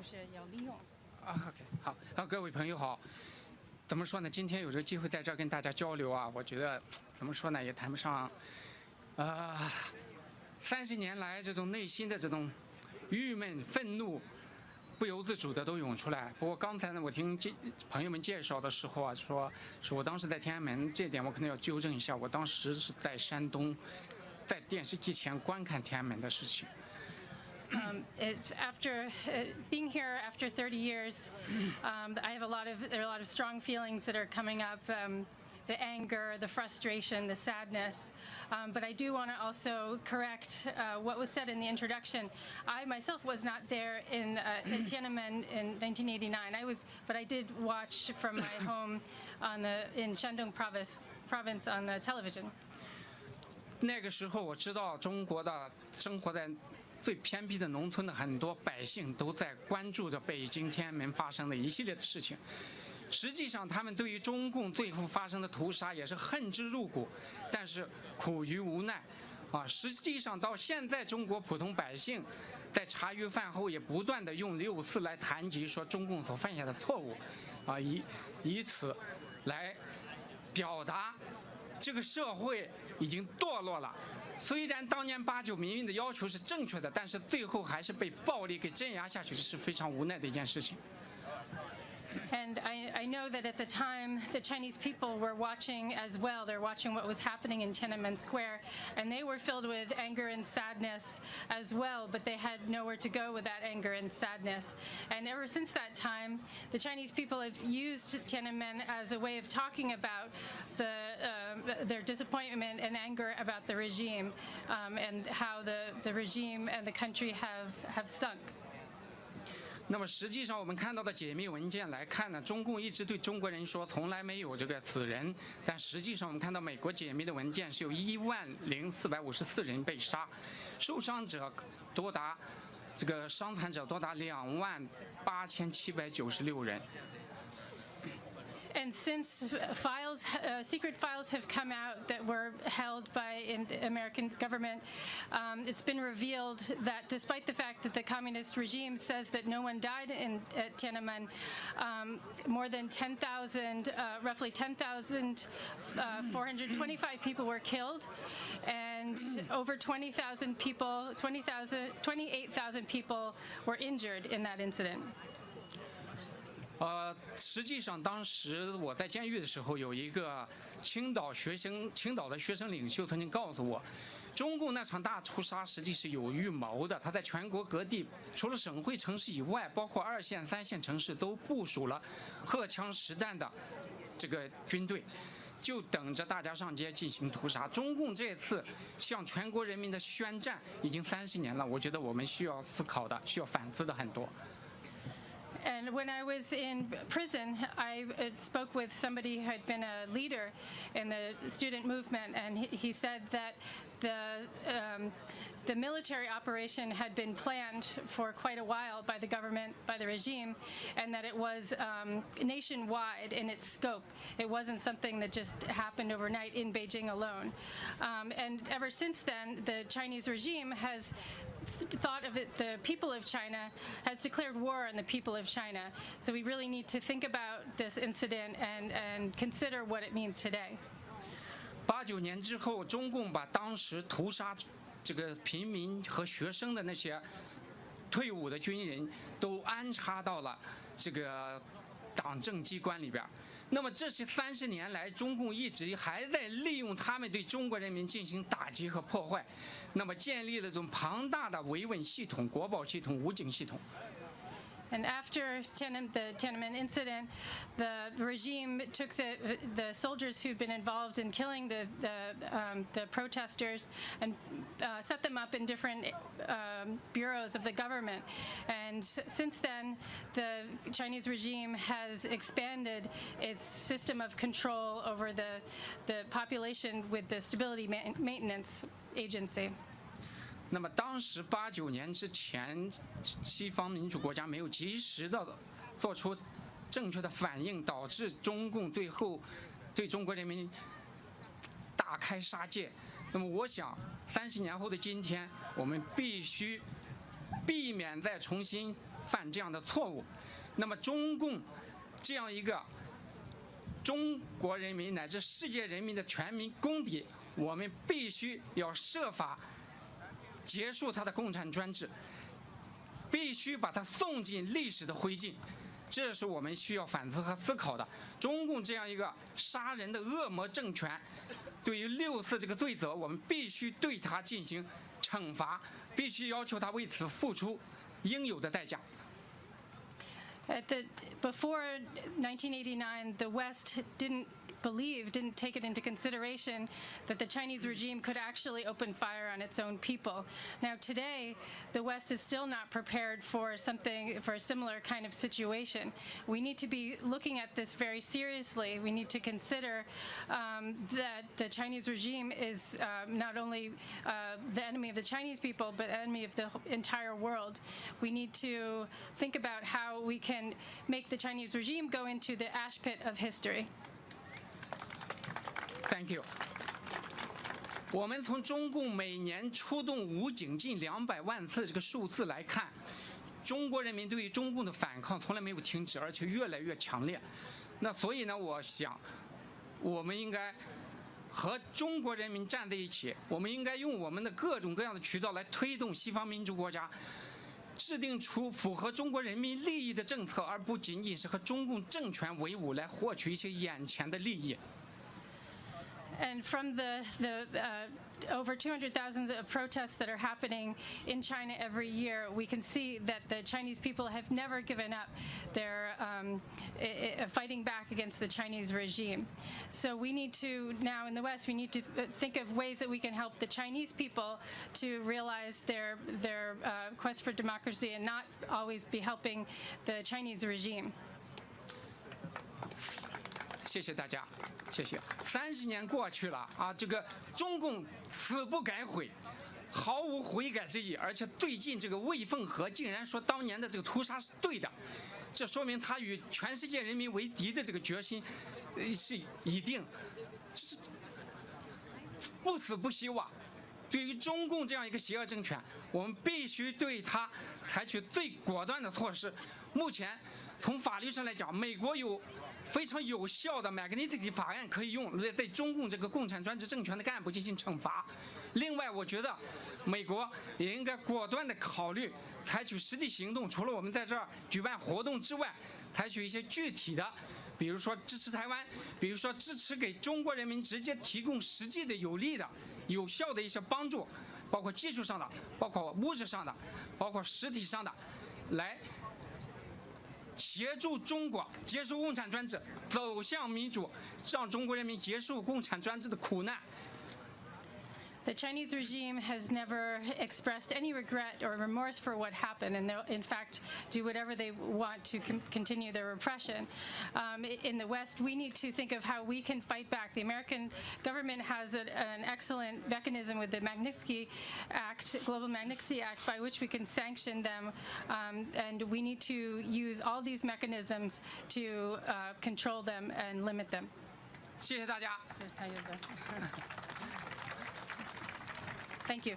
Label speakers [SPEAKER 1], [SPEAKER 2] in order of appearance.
[SPEAKER 1] 就是要利用。
[SPEAKER 2] OK， 好，各位朋友好。怎么说呢？今天有这个机会在这儿跟大家交流啊，我觉得怎么说呢，也谈不上，30年来这种内心的这种郁闷、愤怒，不由自主的都涌出来。不过刚才呢，我听朋友们介绍的时候啊，说我当时在天安门，这点我可能要纠正一下，我当时是在山东，在电视机前观看天安门的事情。
[SPEAKER 1] After being here after 30 years, I have there are a lot of strong feelings that are coming up. The anger, the frustration, the sadness. But I do want to also correct what was said in the introduction. I myself was not there in Tiananmen in 1989. But I did watch from my home in Shandong province on the television.
[SPEAKER 2] 那个时候我知道中国的生活在最偏僻的农村的很多百姓都在关注着北京天安门发生的一系列的事情。实际上，他们对于中共最后发生的屠杀也是恨之入骨，但是苦于无奈。实际上到现在，中国普通百姓在茶余饭后也不断的用6四来谈及说中共所犯下的错误，以此来表达这个社会已经堕落了。虽然当年89民运的要求是正确的，但是最后还是被暴力给镇压下去，是非常无奈的一件事情。
[SPEAKER 1] And I know that at the time, the Chinese people were watching as well. They're watching what was happening in Tiananmen Square, and they were filled with anger and sadness as well, but they had nowhere to go with that anger and sadness. And ever since that time, the Chinese people have used Tiananmen as a way of talking about their disappointment and anger about the regime, and how the regime and the country have sunk.
[SPEAKER 2] 那么实际上，我们看到的解密文件来看呢，中共一直对中国人说从来没有这个死人，但实际上我们看到美国解密的文件是有10454人被杀，受伤者多达伤残者多达28796人。
[SPEAKER 1] And since secret files have come out that were held by the American government, it's been revealed that despite the fact that the communist regime says that no one died at Tiananmen, more than 10,000, roughly 10,425 people were killed, and over 28,000 people were injured in that incident.
[SPEAKER 2] 实际上当时我在监狱的时候，有一个青岛的学生领袖曾经告诉我，中共那场大屠杀实际是有预谋的。他在全国各地，除了省会城市以外，包括2线、3线城市都部署了荷枪实弹的这个军队，就等着大家上街进行屠杀。中共这次向全国人民的宣战已经30年了，我觉得我们需要思考的、需要反思的很多。
[SPEAKER 1] And when I was in prison, I spoke with somebody who had been a leader in the student movement, and he said that the military operation had been planned for quite a while by the government, by the regime, and that it was nationwide in its scope. It wasn't something that just happened overnight in Beijing alone. And ever since then, the Chinese regime has thought of it, the people of China has declared war on the people of China. So we really need to think about this incident and consider what it means today.
[SPEAKER 2] 89年之后，中共把当时屠杀这个平民和学生的那些退伍的军人都安插到了这个党政机关里边。那么这些30年来，中共一直还在利用他们对中国人民进行打击和破坏，那么建立了这种庞大的维稳系统、国保系统、武警系统。
[SPEAKER 1] And after the Tiananmen incident, the regime took the soldiers who'd been involved in killing the protesters and set them up in different bureaus of the government. And since then, the Chinese regime has expanded its system of control over the population with the Stability Maintenance Agency.
[SPEAKER 2] 那么当时89年之前，西方民主国家没有及时的做出正确的反应，导致中共最后对中国人民大开杀戒。那么我想30年后的今天，我们必须避免再重新犯这样的错误。那么中共这样一个中国人民乃至世界人民的全民公敌，我们必须要设法结束他的共产专制，必须把它送进历史的灰烬。这是我们需要反思和思考的。中共这样一个杀人的恶魔政权，对于6·4这个罪责，我们必须对他进行惩罚，必须要求他为此付出应有的代价。
[SPEAKER 1] Before 1989, the West didn't take it into consideration that the Chinese regime could actually open fire on its own people. Now today, the West is still not prepared for a similar kind of situation. We need to be looking at this very seriously. We need to consider that the Chinese regime is not only the enemy of the Chinese people, but enemy of the entire world. We need to think about how we can make the Chinese regime go into the ash pit of history.
[SPEAKER 2] Thank you. 我们从中共每年出动武警近200万次这个数字来看，中国人民对于中共的反抗从来没有停止，而且越来越强烈。那所以呢，我想，我们应该和中国人民站在一起，我们应该用我们的各种各样的渠道来推动西方民主国家制定出符合中国人民利益的政策，而不仅仅是和中共政权为伍来获取一些眼前的利益。
[SPEAKER 1] And from the over 200,000 of protests that are happening in China every year, we can see that the Chinese people have never given up their fighting back against the Chinese regime. So we need to, now in the West, we need to think of ways that we can help the Chinese people to realize their quest for democracy and not always be helping the Chinese regime.
[SPEAKER 2] 谢谢大家，谢谢。30年过去了啊，这个中共死不改悔，毫无悔改之意，而且最近这个魏凤和竟然说当年的这个屠杀是对的，这说明他与全世界人民为敌的这个决心是一定，不死不休啊。对于中共这样一个邪恶政权，我们必须对他采取最果断的措施。目前从法律上来讲，美国有非常有效的 Magnitsky 法案可以用，对中共这个共产专制政权的干部进行惩罚。另外，我觉得美国也应该果断地考虑采取实际行动，除了我们在这儿举办活动之外，采取一些具体的，比如说支持台湾，比如说支持给中国人民直接提供实际的、有力的、有效的一些帮助，包括技术上的，包括物质上的，包括实体上的，来协助中国结束共产专制，走向民主，让中国人民结束共产专制的苦难。
[SPEAKER 1] The Chinese regime has never expressed any regret or remorse for what happened, and they'll, in fact, do whatever they want to continue their repression. In the West, we need to think of how we can fight back. The American government has an excellent mechanism with the Magnitsky Act, Global Magnitsky Act, by which we can sanction them, and we need to use all these mechanisms to control them and limit them.
[SPEAKER 2] 谢谢大家。
[SPEAKER 1] Thank you.